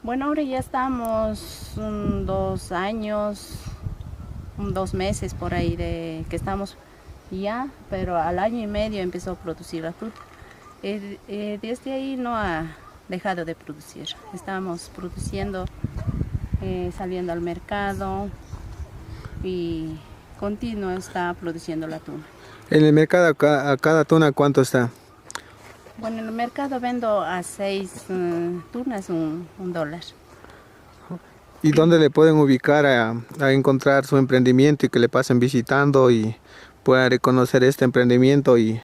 Bueno, ahora ya estamos 2 años, 2 meses por ahí de que estamos ya, pero al año y medio empezó a producir la fruta. Desde ahí no ha dejado de producir. Estamos produciendo, saliendo al mercado y continuo está produciendo la tuna. En el mercado a cada tuna, ¿cuánto está? Bueno, en el mercado vendo a 6 tunas un dólar. ¿Y dónde le pueden ubicar a encontrar su emprendimiento y que le pasen visitando y puedan reconocer este emprendimiento y